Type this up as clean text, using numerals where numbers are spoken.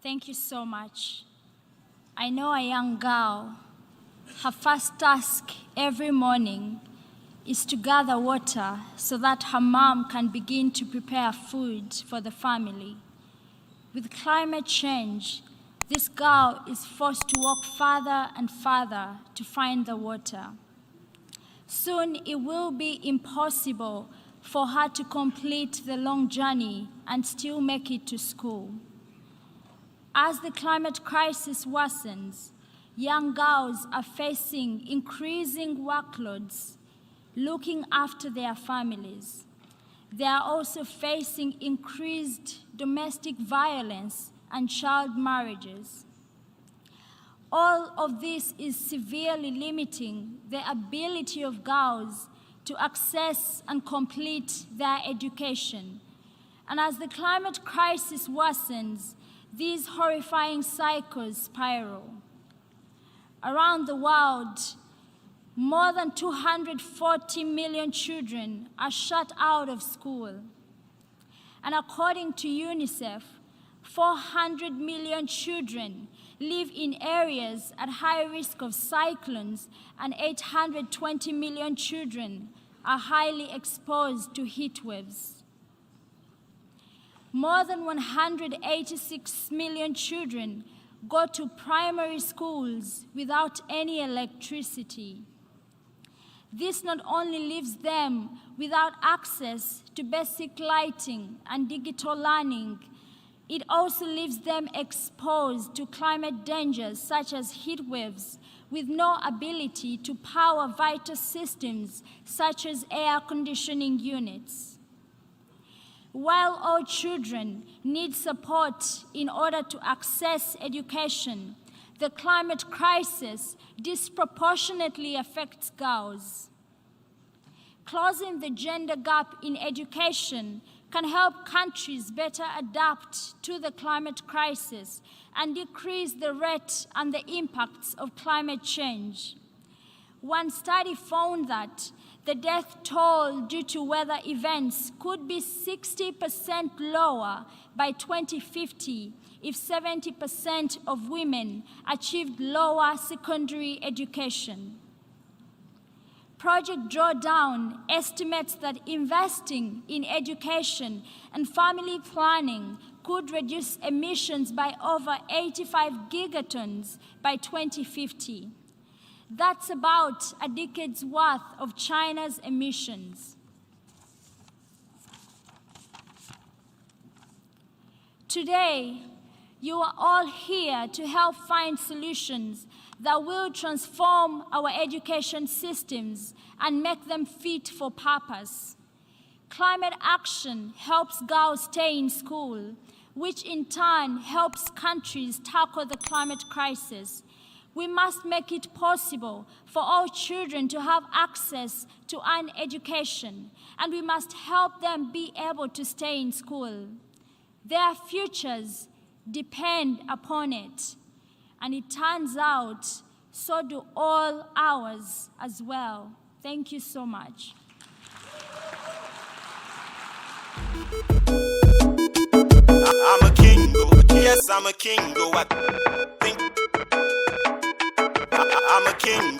Thank you so much. I know a young girl, her first task every morning is to gather water so that her mom can begin to prepare food for the family. With climate change, this girl is forced to walk farther and farther to find the water. Soon it will be impossible for her to complete the long journey and still make it to school. As the climate crisis worsens, young girls are facing increasing workloads looking after their families. They are also facing increased domestic violence and child marriages. All of this is severely limiting the ability of girls to access and complete their education. And as the climate crisis worsens, these horrifying cycles spiral. Around the world, more than 240 million children are shut out of school. And according to UNICEF, 400 million children live in areas at high risk of cyclones, and 820 million children are highly exposed to heat waves. More than 186 million children go to primary schools without any electricity. This not only leaves them without access to basic lighting and digital learning, it also leaves them exposed to climate dangers such as heat waves, with no ability to power vital systems such as air conditioning units. While all children need support in order to access education, the climate crisis disproportionately affects girls. Closing the gender gap in education can help countries better adapt to the climate crisis and decrease the rate and the impacts of climate change. One study found that the death toll due to weather events could be 60% lower by 2050 if 70% of women achieved lower secondary education. Project Drawdown estimates that investing in education and family planning could reduce emissions by over 85 gigatons by 2050. That's about a decade's worth of China's emissions. Today, you are all here to help find solutions that will transform our education systems and make them fit for purpose. Climate action helps girls stay in school, which in turn helps countries tackle the climate crisis. We must make it possible for all children to have access to an education, and we must help them be able to stay in school. Their futures depend upon it, and it turns out so do all ours as well. Thank you so much. I'm a king, yes, I'm a king, I'm a king,